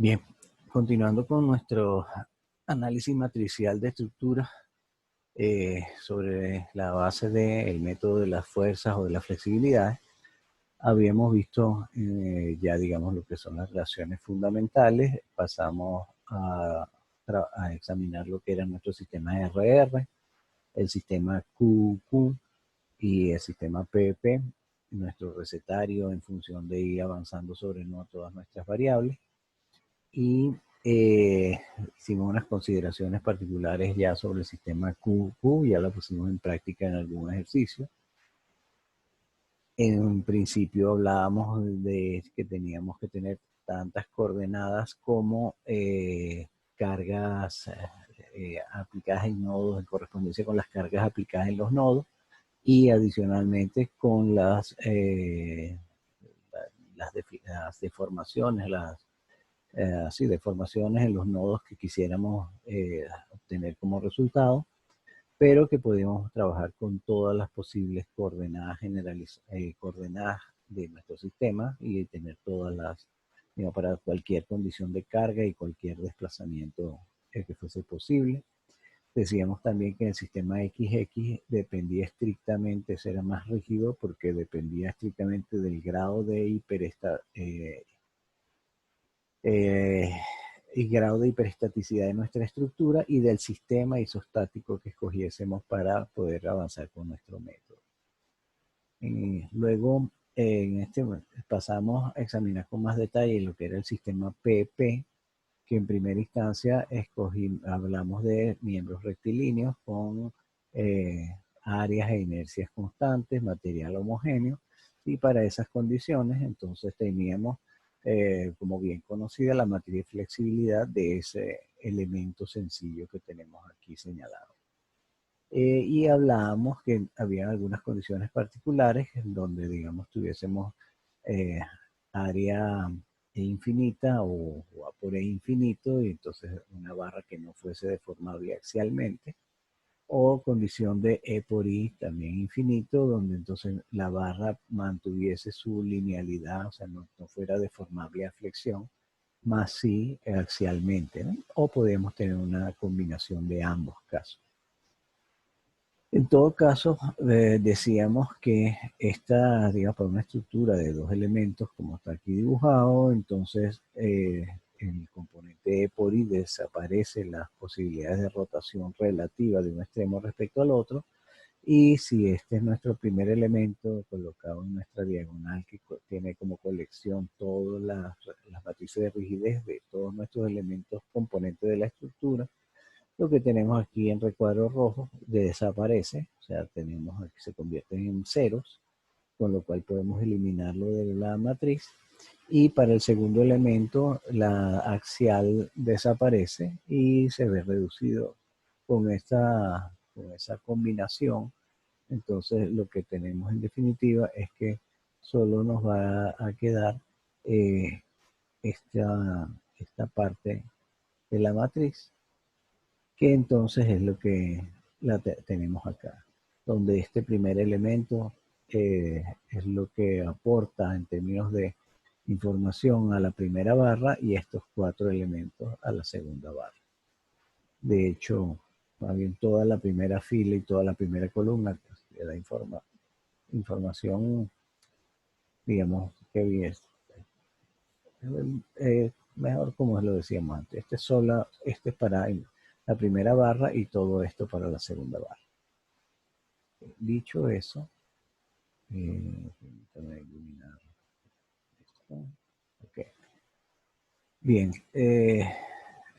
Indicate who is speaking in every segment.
Speaker 1: Bien, continuando con nuestro análisis matricial de estructuras sobre la base del método de las fuerzas o de la flexibilidad, habíamos visto ya digamos lo que son las relaciones fundamentales, pasamos a examinar lo que era nuestro sistema RR, el sistema QQ y el sistema PP, nuestro recetario en función de ir avanzando sobre no todas nuestras variables. Y hicimos unas consideraciones particulares ya sobre el sistema QQ, ya lo pusimos en práctica en algún ejercicio. En un principio hablábamos de que teníamos que tener tantas coordenadas como cargas aplicadas en nodos en correspondencia con las cargas aplicadas en los nodos y adicionalmente con las deformaciones, así, deformaciones en los nodos que quisiéramos obtener como resultado, pero que podíamos trabajar con todas las posibles coordenadas coordenadas de nuestro sistema y tener todas las, digamos, para cualquier condición de carga y cualquier desplazamiento que fuese posible. Decíamos también que el sistema XX dependía estrictamente, era más rígido porque dependía estrictamente del grado de y grado de hiperestaticidad de nuestra estructura y del sistema isostático que escogiésemos para poder avanzar con nuestro método. Luego, pasamos a examinar con más detalle lo que era el sistema PP, que en primera instancia hablamos de miembros rectilíneos con áreas e inercias constantes, material homogéneo, y para esas condiciones entonces teníamos como bien conocida la matriz de flexibilidad de ese elemento sencillo que tenemos aquí señalado. Y hablábamos que había algunas condiciones particulares en donde, digamos, tuviésemos área infinita o A por E infinito, y entonces una barra que no fuese deformable axialmente, o condición de E por I también infinito, donde entonces la barra mantuviese su linealidad, o sea, no fuera deformable a flexión, más sí axialmente, ¿no? O podemos tener una combinación de ambos casos. En todo caso, decíamos que esta, digamos, para una estructura de dos elementos, como está aquí dibujado, entonces el componente E por I desaparece las posibilidades de rotación relativa de un extremo respecto al otro, y si este es nuestro primer elemento colocado en nuestra diagonal que tiene como colección todas las matrices de rigidez de todos nuestros elementos componentes de la estructura, lo que tenemos aquí en recuadro rojo desaparece, o sea, tenemos aquí se convierten en ceros, con lo cual podemos eliminarlo de la matriz. Y para el segundo elemento, la axial desaparece y se ve reducido con esa combinación. Entonces, lo que tenemos en definitiva es que solo nos va a quedar eh, esta parte de la matriz, que entonces es lo que tenemos acá, donde este primer elemento es lo que aporta en términos de información a la primera barra y estos cuatro elementos a la segunda barra. De hecho, más bien toda la primera fila y toda la primera columna que da información, digamos, que bien, mejor como lo decíamos antes, este es para la primera barra y todo esto para la segunda barra. Dicho eso, permítame eliminar esto. Okay. Bien,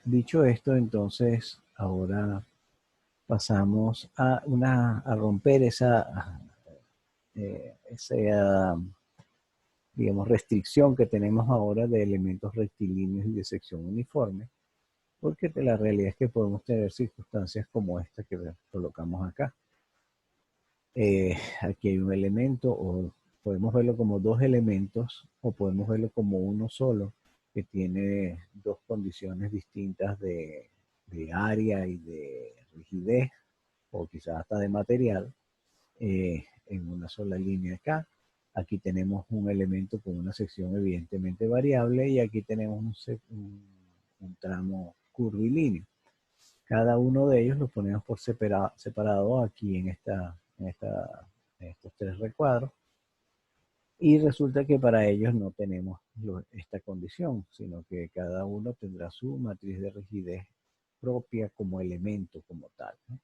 Speaker 1: dicho esto, entonces ahora pasamos a romper esa digamos, restricción que tenemos ahora de elementos rectilíneos y de sección uniforme, porque la realidad es que podemos tener circunstancias como esta que colocamos acá. Aquí hay un elemento, o podemos verlo como dos elementos, o podemos verlo como uno solo, que tiene dos condiciones distintas de área y de rigidez, o quizás hasta de material, en una sola línea acá. Aquí tenemos un elemento con una sección evidentemente variable y aquí tenemos un tramo curvilíneo. Cada uno de ellos los ponemos por separado aquí en estos tres recuadros. Y resulta que para ellos no tenemos esta condición, sino que cada uno tendrá su matriz de rigidez propia como elemento como tal, ¿no?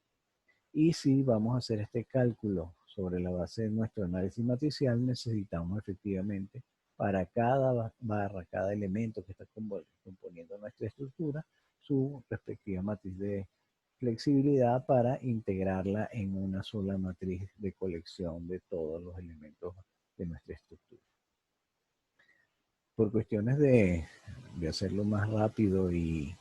Speaker 1: Y si vamos a hacer este cálculo sobre la base de nuestro análisis matricial, necesitamos efectivamente para cada barra, cada elemento que está componiendo nuestra estructura, su respectiva matriz de flexibilidad para integrarla en una sola matriz de colección de todos los elementos de nuestra estructura. Por cuestiones de hacerlo más rápido y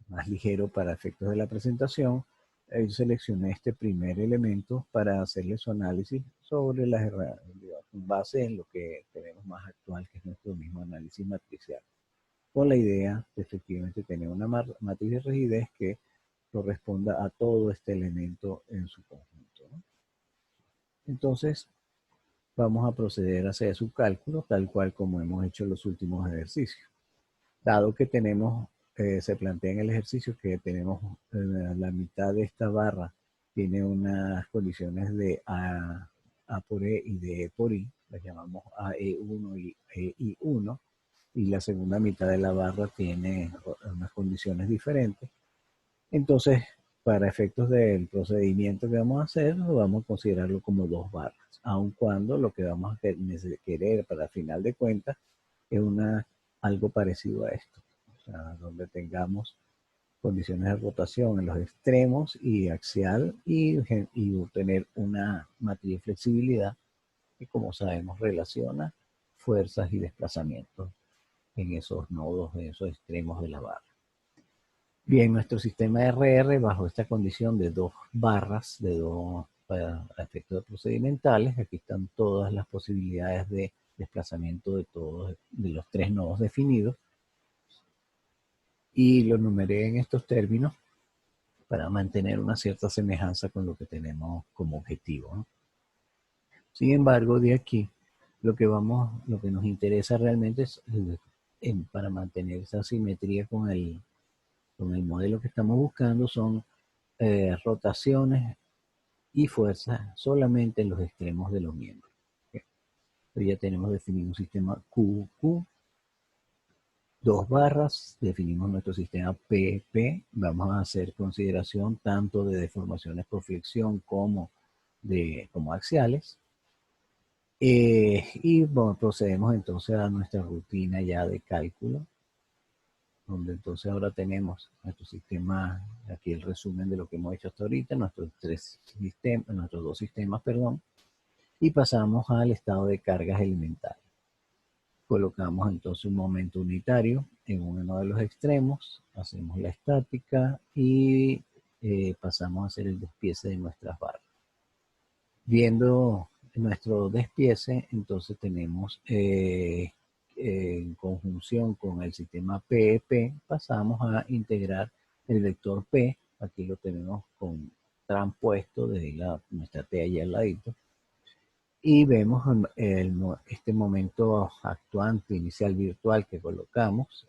Speaker 1: más ligero para efectos de la presentación, yo seleccioné este primer elemento para hacerle su análisis sobre las herramientas, con base en lo que tenemos más actual, que es nuestro mismo análisis matricial, con la idea de efectivamente tener una matriz de rigidez que corresponda a todo este elemento en su conjunto, ¿no? Entonces, vamos a proceder a hacer su cálculo tal cual como hemos hecho los últimos ejercicios. Dado que tenemos, se plantea en el ejercicio que tenemos la mitad de esta barra tiene unas condiciones de A por E y de E por I, las llamamos AE1 y EI1, y la segunda mitad de la barra tiene unas condiciones diferentes. Entonces, para efectos del procedimiento que vamos a hacer, vamos a considerarlo como dos barras, aun cuando lo que vamos a querer para final de cuentas es algo parecido a esto, o sea, donde tengamos condiciones de rotación en los extremos y axial y obtener una matriz de flexibilidad que, como sabemos, relaciona fuerzas y desplazamientos en esos nodos, en esos extremos de la barra. Bien, nuestro sistema RR, bajo esta condición de dos barras, para efectos procedimentales, aquí están todas las posibilidades de desplazamiento de los tres nodos definidos, y lo numeré en estos términos para mantener una cierta semejanza con lo que tenemos como objetivo, ¿no? Sin embargo, de aquí, lo que nos interesa realmente es, para mantener esa simetría con el modelo que estamos buscando, son rotaciones y fuerzas solamente en los extremos de los miembros. Entonces ya tenemos definido un sistema QQ, dos barras, definimos nuestro sistema PP, vamos a hacer consideración tanto de deformaciones por flexión como axiales. Y bueno, procedemos entonces a nuestra rutina ya de cálculo, donde entonces ahora tenemos nuestro sistema, aquí el resumen de lo que hemos hecho hasta ahorita, nuestros dos sistemas, perdón, y pasamos al estado de cargas elementales. Colocamos entonces un momento unitario en uno de los extremos, hacemos la estática y pasamos a hacer el despiece de nuestras barras. Viendo nuestro despiece, entonces tenemos en conjunción con el sistema PEP, pasamos a integrar el vector P, aquí lo tenemos con transpuesto desde nuestra T allá al ladito, y vemos este momento actuante inicial virtual que colocamos,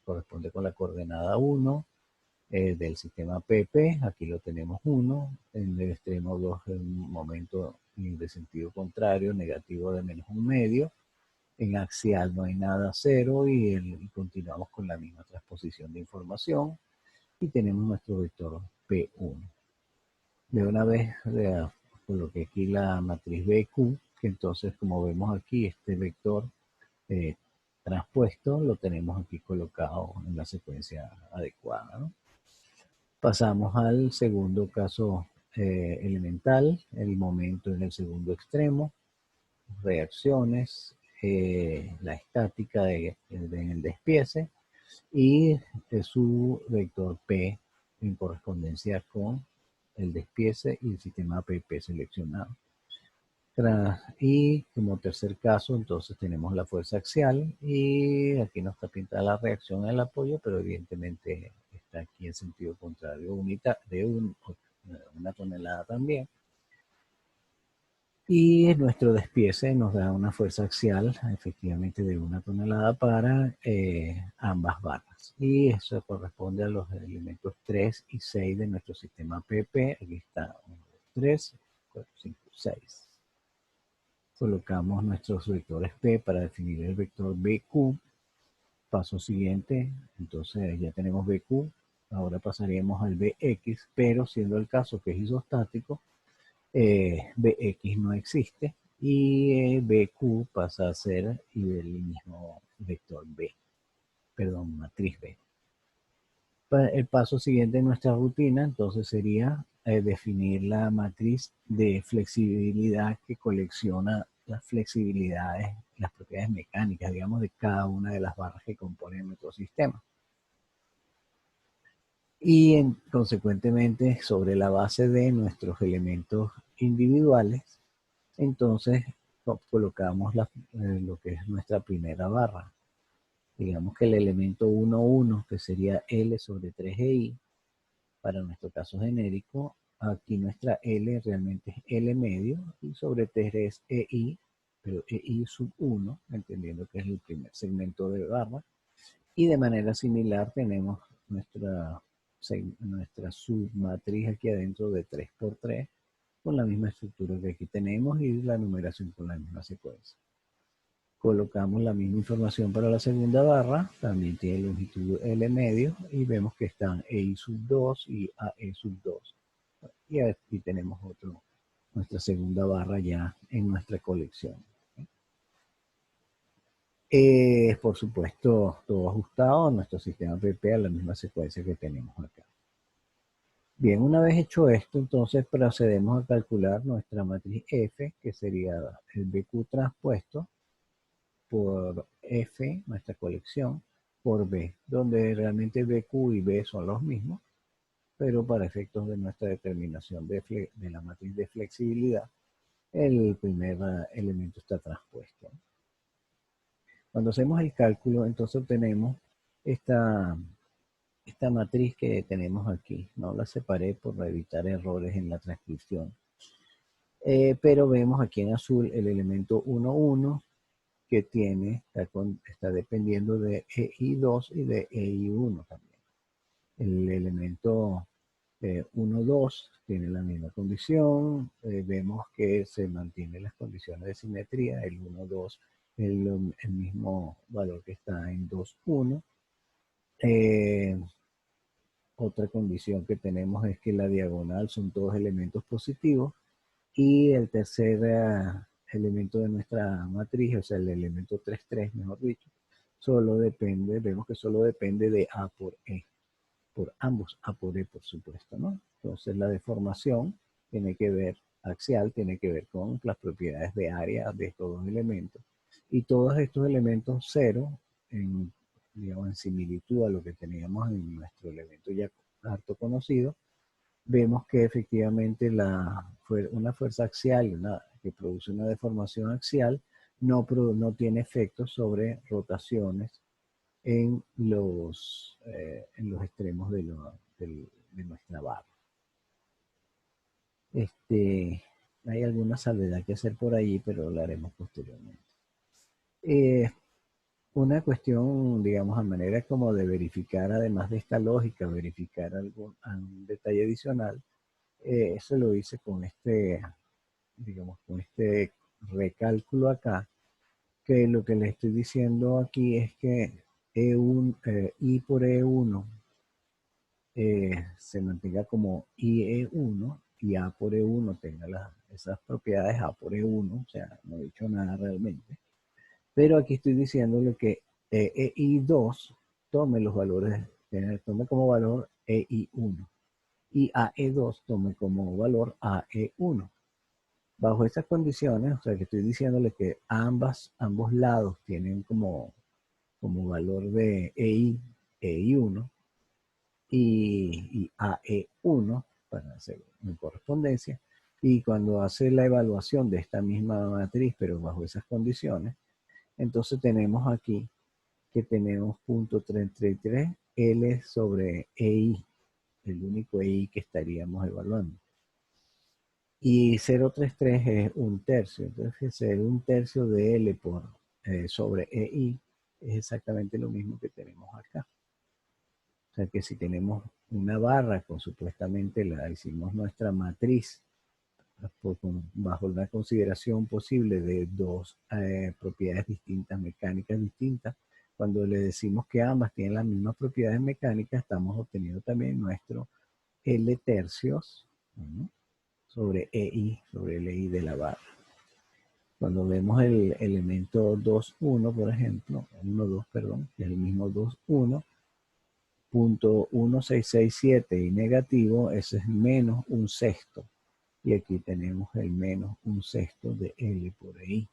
Speaker 1: corresponde con la coordenada 1 del sistema PP, aquí lo tenemos 1, en el extremo 2 un momento de sentido contrario, negativo de -1/2, en axial no hay nada, 0, y continuamos con la misma transposición de información, y tenemos nuestro vector P1. De una vez coloqué aquí la matriz BQ, que entonces, como vemos aquí, este vector transpuesto lo tenemos aquí colocado en la secuencia adecuada, ¿no? Pasamos al segundo caso elemental, el momento en el segundo extremo, reacciones, la estática en el despiece y su vector P en correspondencia con el despiece y el sistema PP seleccionado. Y como tercer caso, entonces tenemos la fuerza axial, y aquí no está pintada la reacción al apoyo, pero evidentemente está aquí en sentido contrario, una tonelada también. Y nuestro despiece nos da una fuerza axial, efectivamente, de 1 tonelada para ambas barras. Y eso corresponde a los elementos 3 y 6 de nuestro sistema PP. Aquí está 1, 2, 3, 4, 5, 6. Colocamos nuestros vectores P para definir el vector BQ. Paso siguiente, entonces ya tenemos BQ. Ahora pasaríamos al BX, pero siendo el caso que es isostático, Bx no existe y Bq pasa a ser el mismo vector B, perdón, matriz B. El paso siguiente en nuestra rutina entonces sería definir la matriz de flexibilidad que colecciona las flexibilidades, las propiedades mecánicas, digamos, de cada una de las barras que componen nuestro sistema. Y consecuentemente, sobre la base de nuestros elementos individuales, entonces colocamos lo que es nuestra primera barra. Digamos que el elemento 1, 1, que sería L sobre 3EI, para nuestro caso genérico, aquí nuestra L realmente es L medio y sobre 3 es EI, pero EI sub 1, entendiendo que es el primer segmento de barra. Y de manera similar tenemos nuestra submatriz aquí adentro de 3×3 con la misma estructura que aquí tenemos y la numeración con la misma secuencia. Colocamos la misma información para la segunda barra, también tiene longitud L medio y vemos que están EI sub 2 y AE sub 2. Y aquí tenemos nuestra segunda barra ya en nuestra colección. Por supuesto, todo ajustado a nuestro sistema PP a la misma secuencia que tenemos acá. Bien, una vez hecho esto, entonces procedemos a calcular nuestra matriz F, que sería el BQ transpuesto por F, nuestra colección, por B, donde realmente BQ y B son los mismos, pero para efectos de nuestra determinación de la matriz de flexibilidad, el primer elemento está transpuesto. Cuando hacemos el cálculo, entonces obtenemos esta matriz que tenemos aquí. No la separé por evitar errores en la transcripción. Pero vemos aquí en azul el elemento 1, 1, que está dependiendo de EI2 y de EI1 también. El elemento 1, 2 tiene la misma condición. Vemos que se mantienen las condiciones de simetría. El 1, 2 el mismo valor que está en 2, 1. Otra condición que tenemos es que la diagonal son todos elementos positivos y el tercer elemento de nuestra matriz, o sea, el elemento 3, 3, mejor dicho, vemos que solo depende de A por E, por ambos A por E, por supuesto, ¿no? Entonces la deformación axial, tiene que ver con las propiedades de área de estos dos elementos. Y todos estos elementos cero, digamos, en similitud a lo que teníamos en nuestro elemento ya harto conocido, vemos que efectivamente una fuerza axial que produce una deformación axial no tiene efectos sobre rotaciones en los extremos de nuestra barra. Hay alguna salvedad que hacer por allí, pero lo haremos posteriormente. Una cuestión, digamos, a manera como de verificar, además de esta lógica, verificar algún detalle adicional, eso lo hice con digamos, con este recálculo acá, que lo que le estoy diciendo aquí es que I por E1 se mantenga como IE1 y A por E1 tenga esas propiedades A por E1, o sea, no he dicho nada realmente. Pero aquí estoy diciéndole que EI2 tome los valores, tome como valor EI1 y AE2 tome como valor AE1. Bajo estas condiciones, o sea que estoy diciéndole que ambos lados tienen como valor de EI1 y AE1 para hacer una correspondencia. Y cuando hace la evaluación de esta misma matriz, pero bajo esas condiciones, entonces tenemos aquí que tenemos 0.33 L sobre EI, el único EI que estaríamos evaluando. Y 0,33 es un tercio. Entonces, ser un tercio de L sobre EI es exactamente lo mismo que tenemos acá. O sea que si tenemos una barra con supuestamente la hicimos nuestra matriz bajo una consideración posible de dos propiedades distintas, mecánicas distintas, cuando le decimos que ambas tienen las mismas propiedades mecánicas, estamos obteniendo también nuestro L tercios, ¿no?, sobre EI, sobre el EI de la barra. Cuando vemos el elemento 2, 1, por ejemplo, 1, 2, perdón, que es el mismo 2, 1, punto 1667 y negativo, ese es menos un sexto. Y aquí tenemos el menos un sexto de L por I.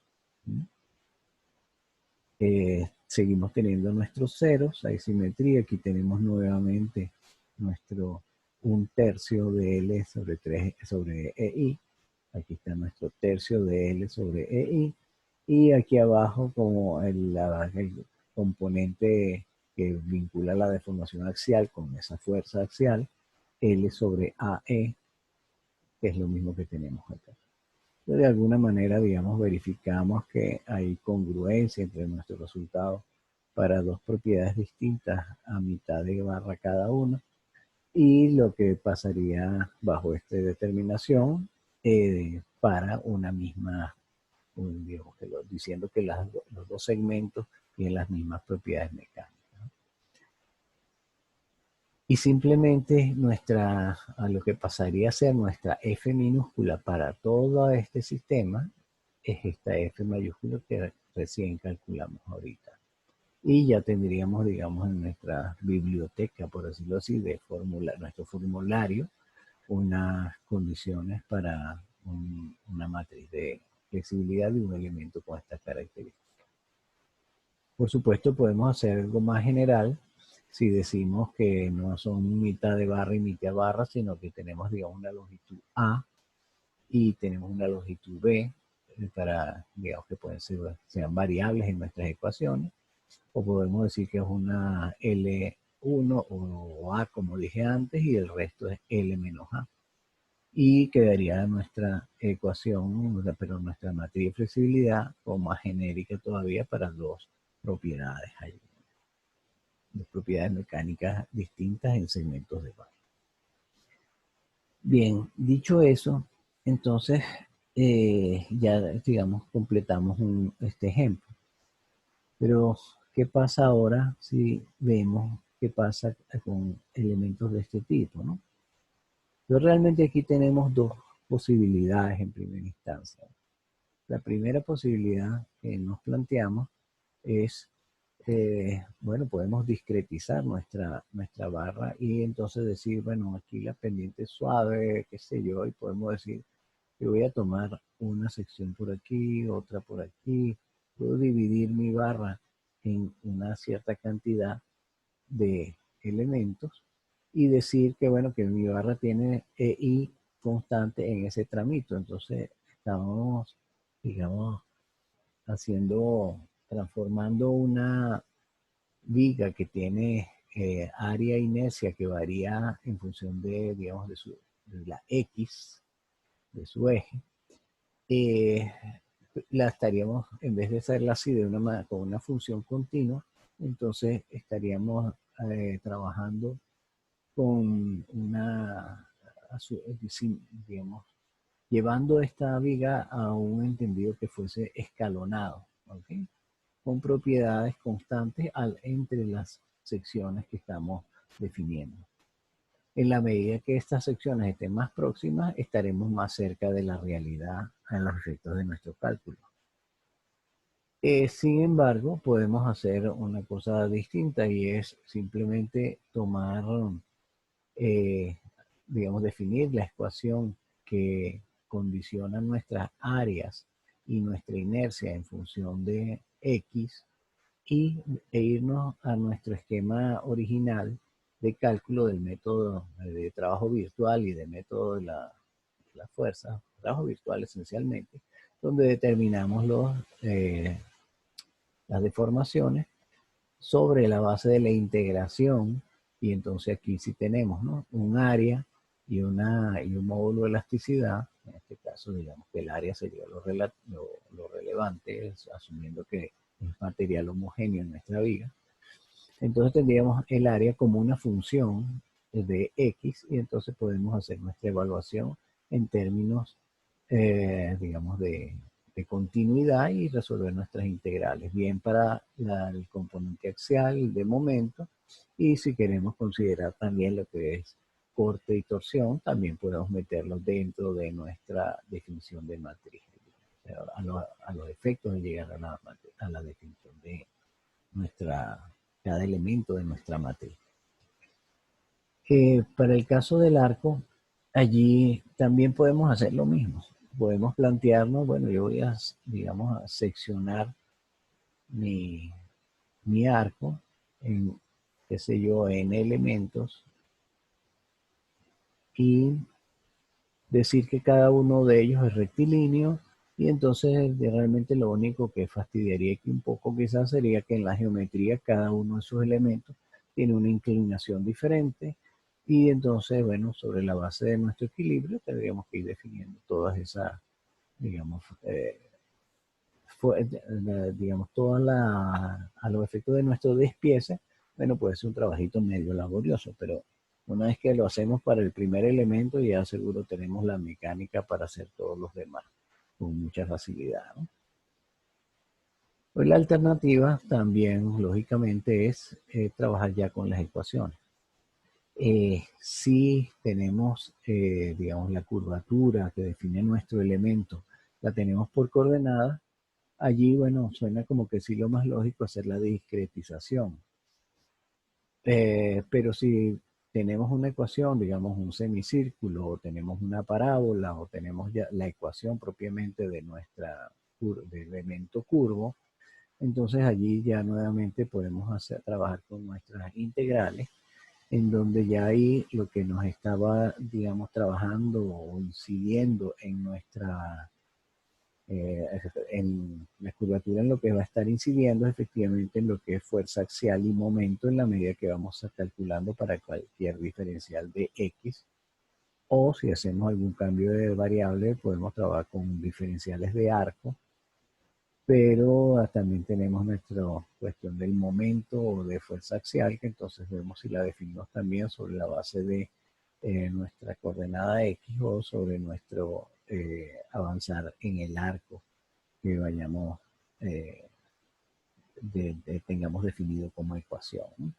Speaker 1: Seguimos teniendo nuestros ceros, hay simetría. Aquí tenemos nuevamente nuestro un tercio de L sobre 3 sobre EI. Aquí está nuestro tercio de L sobre EI. Y aquí abajo, como el componente que vincula la deformación axial con esa fuerza axial, L sobre AE, que es lo mismo que tenemos acá. Entonces, de alguna manera, digamos, verificamos que hay congruencia entre nuestros resultados para dos propiedades distintas a mitad de barra cada una, y lo que pasaría bajo esta determinación para una misma, digamos, diciendo que los dos segmentos tienen las mismas propiedades mecánicas. Y simplemente a lo que pasaría a ser nuestra F minúscula para todo este sistema es esta F mayúscula que recién calculamos ahorita. Y ya tendríamos, digamos, en nuestra biblioteca, por decirlo así, nuestro formulario, unas condiciones para una matriz de flexibilidad de un elemento con estas características. Por supuesto, podemos hacer algo más general si decimos que no son mitad de barra y mitad de barra, sino que tenemos, digamos, una longitud A y tenemos una longitud B, para, digamos, que sean variables en nuestras ecuaciones, o podemos decir que es una L1 o A, como dije antes, y el resto es L menos A. Y quedaría nuestra ecuación, pero nuestra matriz de flexibilidad, o más genérica todavía, para dos propiedades ahí, dos propiedades mecánicas distintas en segmentos de barra. Bien, dicho eso, entonces ya, digamos, completamos este ejemplo. Pero, ¿qué pasa ahora si vemos qué pasa con elementos de este tipo, ¿no? Pero realmente aquí tenemos dos posibilidades en primera instancia. La primera posibilidad que nos planteamos es, bueno, podemos discretizar nuestra barra y entonces decir, bueno, aquí la pendiente es suave, qué sé yo, y podemos decir que voy a tomar una sección por aquí, otra por aquí. Puedo dividir mi barra en una cierta cantidad de elementos y decir que, bueno, que mi barra tiene EI constante en ese tramito. Entonces estamos, digamos, transformando una viga que tiene área e inercia que varía en función de, digamos, de la X, de su eje. La estaríamos, en vez de hacerla así con una función continua, entonces estaríamos trabajando con digamos, llevando esta viga a un entendido que fuese escalonado, ¿okay?, con propiedades constantes entre las secciones que estamos definiendo. En la medida que estas secciones estén más próximas, estaremos más cerca de la realidad en los efectos de nuestro cálculo. Sin embargo, podemos hacer una cosa distinta, y es simplemente tomar, digamos, definir la ecuación que condiciona nuestras áreas y nuestra inercia en función de X, e irnos a nuestro esquema original de cálculo del método de trabajo virtual y de método de la fuerza, trabajo virtual esencialmente, donde determinamos las deformaciones sobre la base de la integración. Y entonces aquí sí tenemos, ¿no?, un área y un módulo de elasticidad En este caso, digamos que el área sería lo relevante, asumiendo que es material homogéneo en nuestra viga. Entonces tendríamos el área como una función de X y entonces podemos hacer nuestra evaluación en términos, digamos, de continuidad y resolver nuestras integrales, bien para el componente axial de momento, y si queremos considerar también lo que es corte y torsión, también podemos meterlo dentro de nuestra definición de matriz, a los efectos de llegar a la definición de nuestra, cada elemento de nuestra matriz. Para el caso del arco, allí también podemos hacer lo mismo. Podemos plantearnos, bueno, yo voy a, digamos, a seccionar mi, mi arco en, qué sé yo, en elementos y decir que cada uno de ellos es rectilíneo y entonces realmente lo único que fastidiaría aquí un poco quizás sería que en la geometría cada uno de sus elementos tiene una inclinación diferente y entonces, bueno, sobre la base de nuestro equilibrio tendríamos que ir definiendo todas esas, digamos, digamos, a los efectos de nuestro despiece, bueno, puede ser un trabajito medio laborioso, pero una vez que lo hacemos para el primer elemento, ya seguro tenemos la mecánica para hacer todos los demás con mucha facilidad, ¿no? Pues la alternativa también, lógicamente, es trabajar ya con las ecuaciones. Si tenemos, digamos, la curvatura que define nuestro elemento, la tenemos por coordenadas, allí, bueno, suena como que sí lo más lógico hacer la discretización. Pero si tenemos una ecuación, digamos un semicírculo, o tenemos una parábola, o tenemos ya la ecuación propiamente de nuestra de elemento curvo, entonces allí ya nuevamente podemos trabajar con nuestras integrales, en donde ya ahí lo que nos estaba, digamos, trabajando o incidiendo en nuestra eh, en la curvatura, en lo que va a estar incidiendo efectivamente en lo que es fuerza axial y momento en la medida que vamos a calculando para cualquier diferencial de X, o si hacemos algún cambio de variable podemos trabajar con diferenciales de arco, pero también tenemos nuestra cuestión del momento o de fuerza axial, que entonces vemos si la definimos también sobre la base de nuestra coordenada X o sobre nuestro avanzar en el arco que vayamos, eh, tengamos definido como ecuación, ¿no? En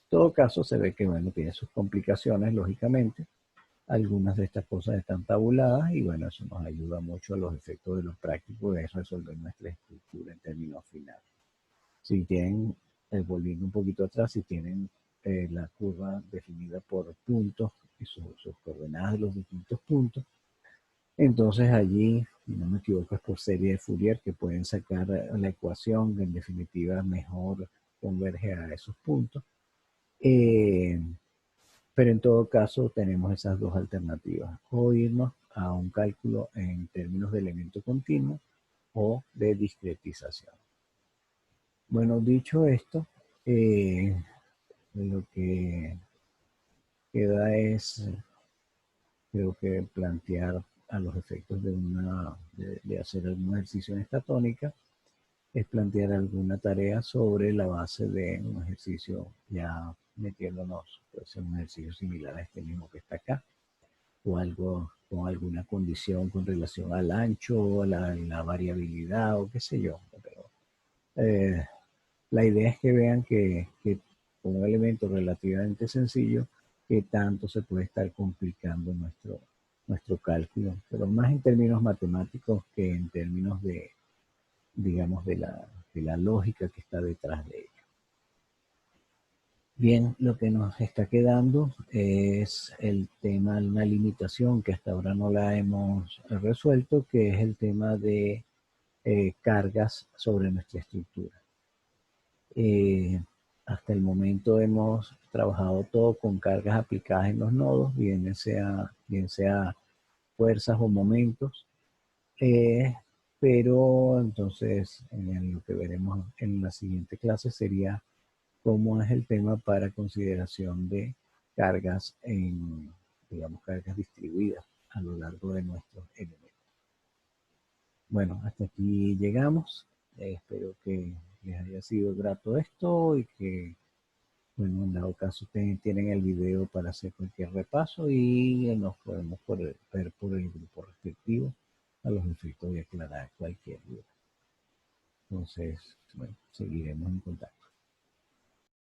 Speaker 1: todo caso, se ve que, bueno, tiene sus complicaciones, lógicamente. Algunas de estas cosas están tabuladas y, bueno, eso nos ayuda mucho a los efectos de los prácticos de resolver nuestra estructura en términos finales. Si tienen, volviendo un poquito atrás, si tienen la curva definida por puntos y sus coordenadas de los distintos puntos, entonces allí, si no me equivoco, es por serie de Fourier que pueden sacar la ecuación que en definitiva mejor converge a esos puntos. Eh, pero en todo caso tenemos esas dos alternativas, o irnos a un cálculo en términos de elemento continuo o de discretización. Bueno, dicho esto, lo que queda es, creo que plantear a los efectos de hacer algún ejercicio en esta tónica, es plantear alguna tarea sobre la base de un ejercicio ya metiéndonos, puede ser un ejercicio similar a este mismo que está acá, o algo con alguna condición con relación al ancho, la variabilidad o qué sé yo. Pero la idea es que vean que con un elemento relativamente sencillo, que tanto se puede estar complicando nuestro cálculo, pero más en términos matemáticos que en términos de, digamos, de la lógica que está detrás de ello. Bien, lo que nos está quedando es el tema, una limitación que hasta ahora no la hemos resuelto, que es el tema de cargas sobre nuestra estructura. Eh, Hasta el momento hemos trabajado todo con cargas aplicadas en los nodos, bien sea fuerzas o momentos, eh, pero entonces en lo que veremos en la siguiente clase sería cómo es el tema para consideración de cargas digamos, cargas distribuidas a lo largo de nuestros elementos. Bueno, hasta aquí llegamos. Espero que les haya sido grato esto y que, bueno, en dado caso ustedes tienen el video para hacer cualquier repaso y nos podemos ver por el grupo respectivo a los efectos de aclarar cualquier duda. Entonces, bueno, seguiremos en contacto.